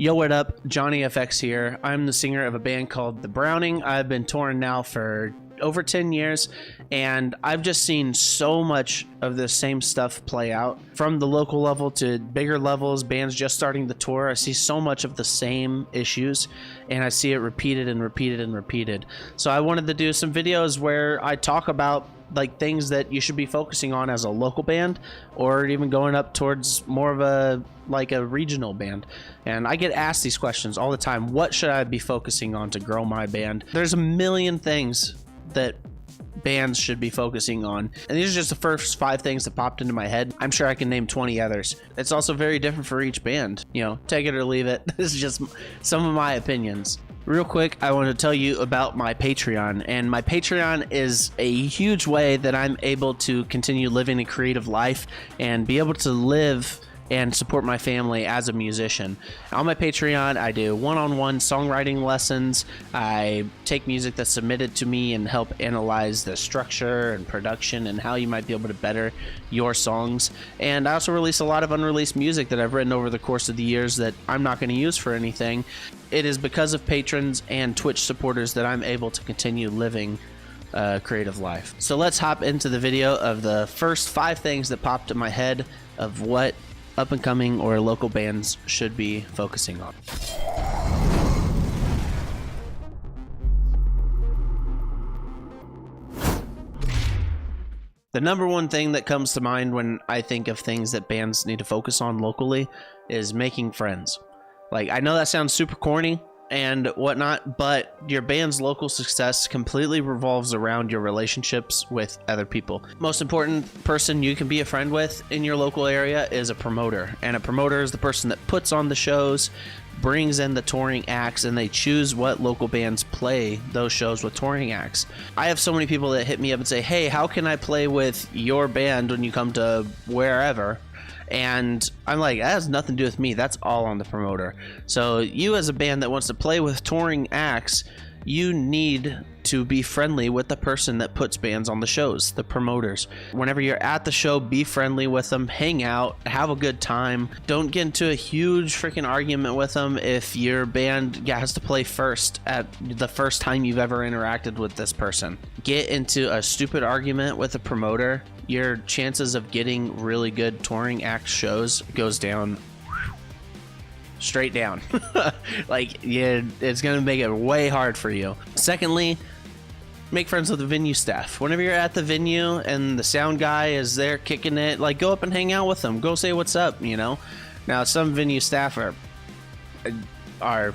Yo, what up? Jonny FX here. I'm the singer of a band called The Browning. I've been touring now for over 10 years, and I've just seen so much of the same stuff play out. From the local level to bigger levels, bands just starting the tour, I see so much of the same issues, and I see it repeated and repeated and repeated. So I wanted to do some videos where I talk about like things that you should be focusing on as a local band, or even going up towards more of a regional band. And I get asked these questions all the time. What should I be focusing on to grow my band? There's a million things that bands should be focusing on, and these are just the first 5 things that popped into my head. I'm sure I can name 20 others. It's also very different for each band, you know, take it or leave it. This is just some of my opinions. Real quick, I want to tell you about my Patreon, and my Patreon is a huge way that I'm able to continue living a creative life and be able to live and support my family as a musician. On my Patreon, I do one-on-one songwriting lessons. I take music that's submitted to me and help analyze the structure and production and how you might be able to better your songs. And I also release a lot of unreleased music that I've written over the course of the years that I'm not going to use for anything. It is because of patrons and Twitch supporters that I'm able to continue living a creative life. So let's hop into the video of the first 5 things that popped in my head of what up-and-coming or local bands should be focusing on. The number one thing that comes to mind when I think of things that bands need to focus on locally is making friends. Like, I know that sounds super corny and whatnot, but your band's local success completely revolves around your relationships with other people. Most important person you can be a friend with in your local area is a promoter, and a promoter is the person that puts on the shows, brings in the touring acts, and they choose what local bands play those shows with touring acts. I have so many people that hit me up and say, hey, how can I play with your band when you come to wherever? And I'm like, that has nothing to do with me. That's all on the promoter. So you as a band that wants to play with touring acts, you need to be friendly with the person that puts bands on the shows, the promoters. Whenever you're at the show, be friendly with them, hang out, have a good time. Don't get into a huge freaking argument with them if your band has to play first at the first time you've ever interacted with this person. Get into a stupid argument with a promoter, your chances of getting really good touring act shows goes down straight down. Like, yeah, it's gonna make it way hard for you. Secondly, make friends with the venue staff. Whenever you're at the venue and the sound guy is there kicking it, like, go up and hang out with them, go say what's up, you know. Now some venue staff are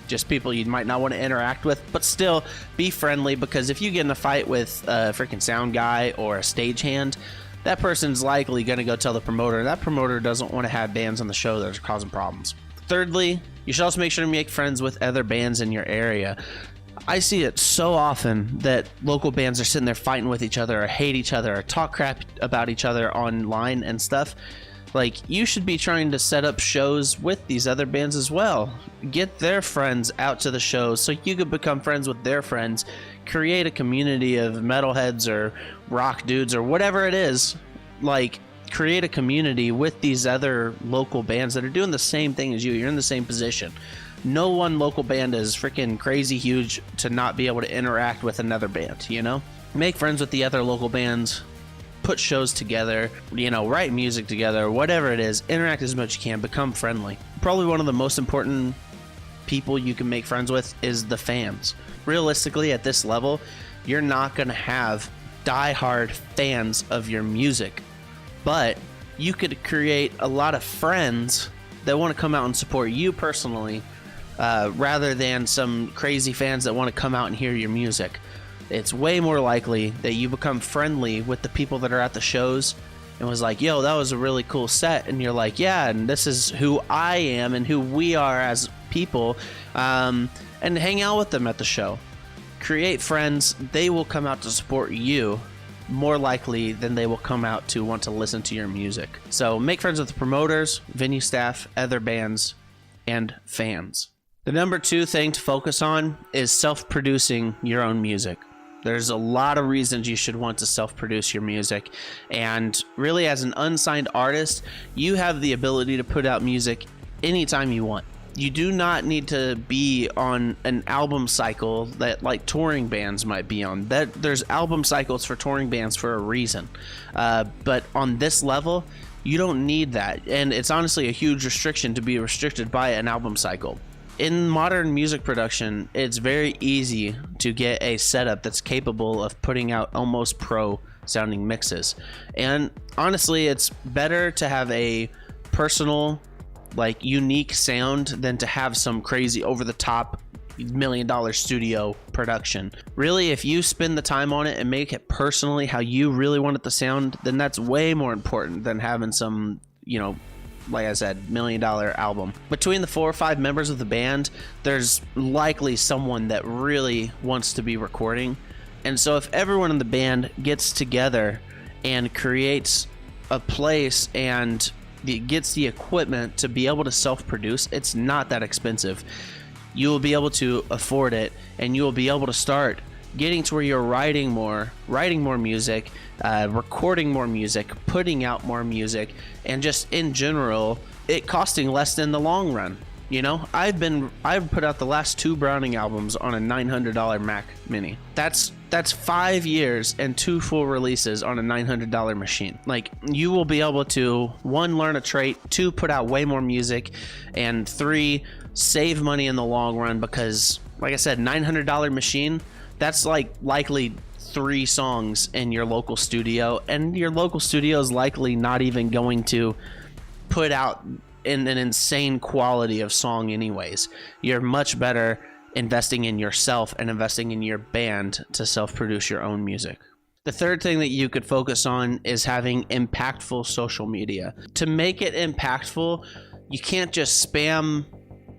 just people you might not want to interact with, but still be friendly, because if you get in a fight with a freaking sound guy or a stagehand, that person's likely going to go tell the promoter. That promoter doesn't want to have bands on the show that are causing problems. Thirdly, you should also make sure to make friends with other bands in your area. I see it so often that local bands are sitting there fighting with each other or hate each other or talk crap about each other online and stuff. Like, you should be trying to set up shows with these other bands as well. Get their friends out to the shows so you could become friends with their friends. Create a community of metalheads or rock dudes or whatever it is. Like, create a community with these other local bands that are doing the same thing as you. You're in the same position. No one local band is freaking crazy huge to not be able to interact with another band, you know? Make friends with the other local bands. Put shows together, you know, write music together, whatever it is. Interact as much as you can. Become friendly. Probably one of the most important people you can make friends with is the fans. Realistically, at this level, you're not going to have die-hard fans of your music, but you could create a lot of friends that want to come out and support you personally, rather than some crazy fans that want to come out and hear your music. It's way more likely that you become friendly with the people that are at the shows and was like, yo, that was a really cool set, and you're like, yeah, and this is who I am and who we are as people, and hang out with them at the show. Create friends. They will come out to support you more likely than they will come out to want to listen to your music. So make friends with the promoters, venue staff, other bands, and fans. The number 2 thing to focus on is self-producing your own music. There's a lot of reasons you should want to self-produce your music, and really, as an unsigned artist, you have the ability to put out music anytime you want. You do not need to be on an album cycle that like touring bands might be on. That there's album cycles for touring bands for a reason. But on this level, you don't need that. And it's honestly a huge restriction to be restricted by an album cycle. In modern music production, it's very easy to get a setup that's capable of putting out almost pro sounding mixes. And honestly, it's better to have a personal, like unique sound than to have some crazy over the top $1 million studio production. Really, if you spend the time on it and make it personally how you really want it to sound, then that's way more important than having some, you know, like I said, $1 million album. Between the 4 or 5 members of the band, there's likely someone that really wants to be recording. And so if everyone in the band gets together and creates a place and gets the equipment to be able to self-produce, it's not that expensive. You will be able to afford it, and you will be able to start getting to where you're writing more music, recording more music, putting out more music, and just in general, it costing less in the long run. You know, I've put out the last 2 Browning albums on a $900 Mac Mini. That's 5 years and 2 full releases on a $900 machine. Like, you will be able to 1, learn a trait, 2, put out way more music, and 3, save money in the long run because, like I said, $900 machine, that's like likely 3 songs in your local studio, and your local studio is likely not even going to put out an insane quality of song anyways. You're much better investing in yourself and investing in your band to self-produce your own music. The third thing that you could focus on is having impactful social media. To make it impactful, you can't just spam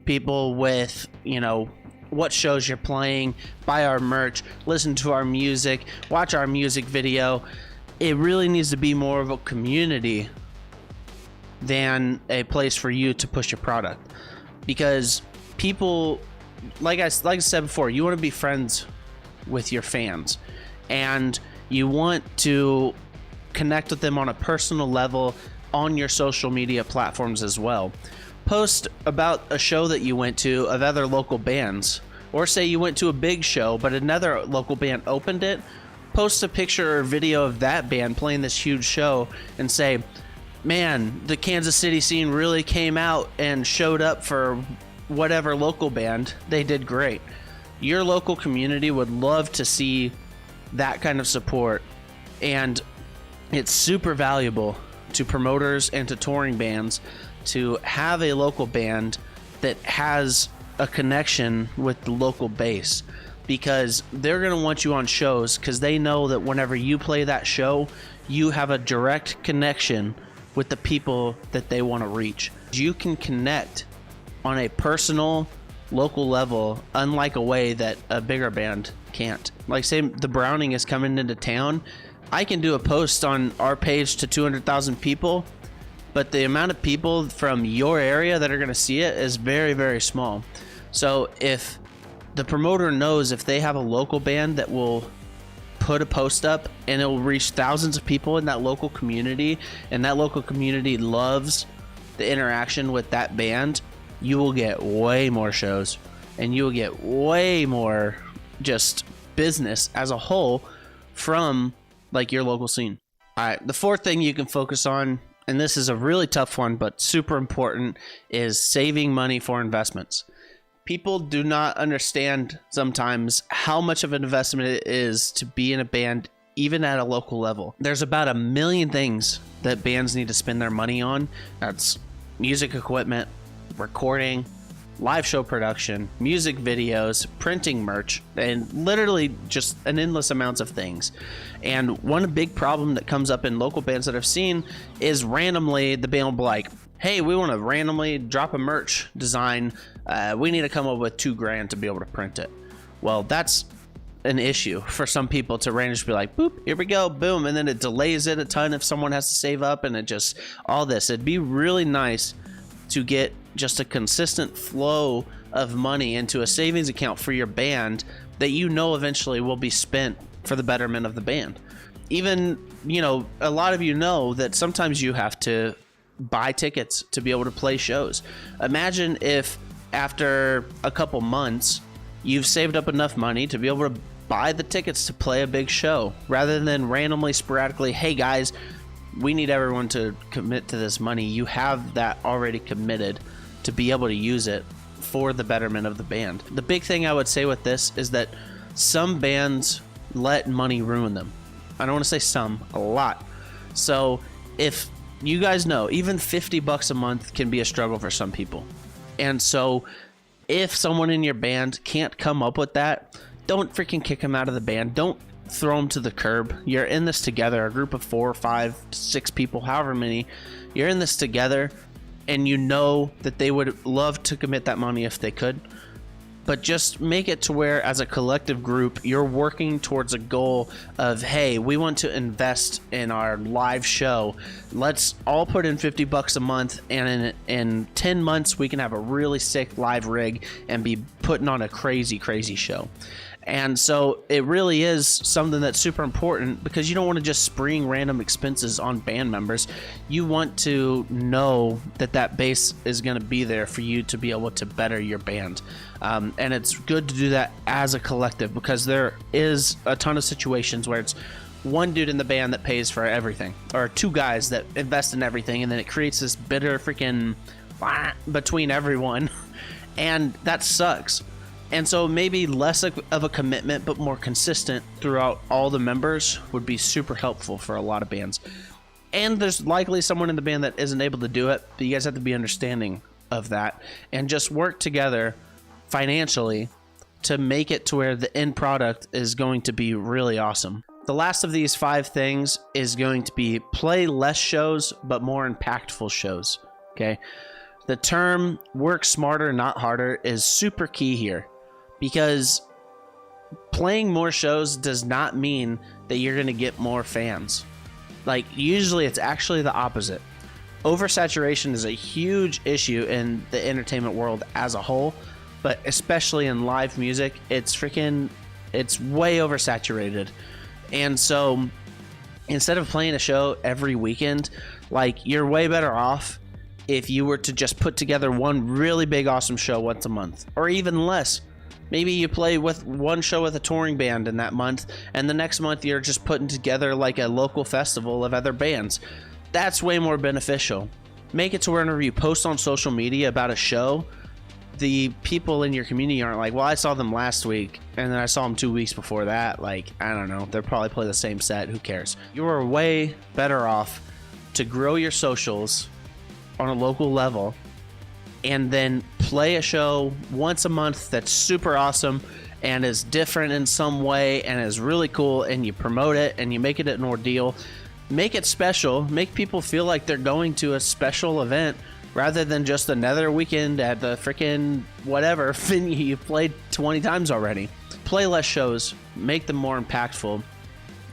people with, you know, what shows you're playing, buy our merch, listen to our music, watch our music video. It really needs to be more of a community than a place for you to push your product, because people, like I said before, you want to be friends with your fans and you want to connect with them on a personal level on your social media platforms as well. Post about a show that you went to of other local bands, or say you went to a big show but another local band opened it. Post a picture or video of that band playing this huge show and say, man, the Kansas City scene really came out and showed up for whatever local band. They did great. Your local community would love to see that kind of support, and it's super valuable to promoters and to touring bands to have a local band that has a connection with the local base, because they're going to want you on shows because they know that whenever you play that show, you have a direct connection with the people that they want to reach. You can connect on a personal, local level, unlike a way that a bigger band can't. Like, say the Browning is coming into town, I can do a post on our page to 200,000 people, but the amount of people from your area that are going to see it is very, very small. So if the promoter knows if they have a local band that will put a post up and it will reach thousands of people in that local community, and that local community loves the interaction with that band, you will get way more shows and you will get way more just business as a whole from like your local scene. All right, the fourth thing you can focus on, and this is a really tough one but super important, is saving money for investments. People do not understand sometimes how much of an investment it is to be in a band, even at a local level. There's about 1 million things that bands need to spend their money on. That's music equipment, recording, live show production, music videos, printing merch, and literally just an endless amounts of things. And one big problem that comes up in local bands that I've seen is randomly the band will be like, hey, we want to randomly drop a merch design. We need to come up with $2,000 to be able to print it. Well, that's an issue for some people to randomly be like, boop, here we go, boom, and then it delays it a ton if someone has to save up, and it just all this. It'd be really nice to get just a consistent flow of money into a savings account for your band that you know eventually will be spent for the betterment of the band. Even, you know, a lot of you know that sometimes you have to buy tickets to be able to play shows. Imagine if after a couple months, you've saved up enough money to be able to buy the tickets to play a big show, rather than randomly, sporadically, hey guys, we need everyone to commit to this money. You have that already committed to be able to use it for the betterment of the band. The big thing I would say with this is that some bands let money ruin them. I don't want to say some, a lot. So if you guys know, even $50 a month can be a struggle for some people. And so if someone in your band can't come up with that, don't freaking kick them out of the band. Don't throw them to the curb. You're in this together, a group of 4, 5, 6 people, however many. You're in this together, and you know that they would love to commit that money if they could. But just make it to where, as a collective group, you're working towards a goal of, hey, we want to invest in our live show. Let's all put in $50 a month, and in 10 months, we can have a really sick live rig and be putting on a crazy, crazy show. And so it really is something that's super important, because you don't want to just spring random expenses on band members. You want to know that that base is going to be there for you to be able to better your band. And it's good to do that as a collective, because there is a ton of situations where it's one dude in the band that pays for everything, or 2 guys that invest in everything, and then it creates this bitter freaking between everyone, and that sucks. And so maybe less of a commitment, but more consistent throughout all the members would be super helpful for a lot of bands. And there's likely someone in the band that isn't able to do it, but you guys have to be understanding of that and just work together financially to make it to where the end product is going to be really awesome. The last of these 5 things is going to be play less shows, but more impactful shows. Okay. The term work smarter, not harder is super key here. Because playing more shows does not mean that you're going to get more fans. Like, usually it's actually the opposite. Oversaturation is a huge issue in the entertainment world as a whole, but especially in live music, it's way oversaturated. And so instead of playing a show every weekend, like, you're way better off if you were to just put together one really big awesome show once a month, or even less. Maybe you play with one show with a touring band in that month, and the next month you're just putting together like a local festival of other bands. That's way more beneficial. Make it to wherever you post on social media about a show, the people in your community aren't like, well, I saw them last week, and then I saw them 2 weeks before that. Like, I don't know. They'll probably play the same set. Who cares? You are way better off to grow your socials on a local level, and then play a show once a month that's super awesome and is different in some way and is really cool, and you promote it and you make it an ordeal. Make it special. Make people feel like they're going to a special event rather than just another weekend at the freaking whatever venue you played 20 times already. Play less shows, make them more impactful,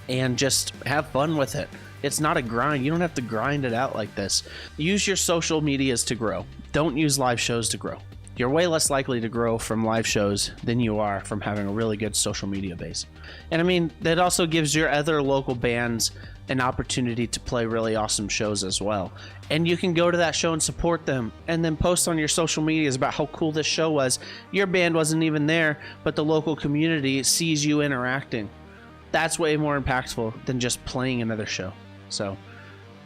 and just have fun with it. It's not a grind. You don't have to grind it out like this. Use your social medias to grow. Don't use live shows to grow. You're way less likely to grow from live shows than you are from having a really good social media base. And I mean, that also gives your other local bands an opportunity to play really awesome shows as well. And you can go to that show and support them, and then post on your social medias about how cool this show was. Your band wasn't even there, but the local community sees you interacting. That's way more impactful than just playing another show. So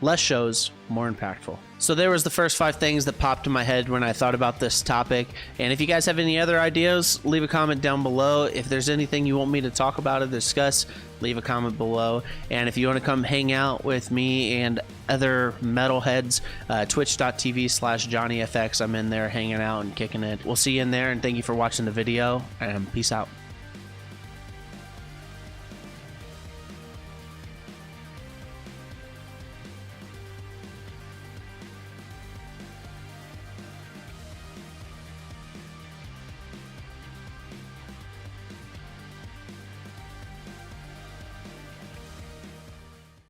less shows, more impactful. So there was the first 5 things that popped in my head when I thought about this topic. And if you guys have any other ideas, leave a comment down below. If there's anything you want me to talk about or discuss, leave a comment below. And if you want to come hang out with me and other metalheads, twitch.tv/JonnyFX. I'm in there hanging out and kicking it. We'll see you in there, and thank you for watching the video, and peace out.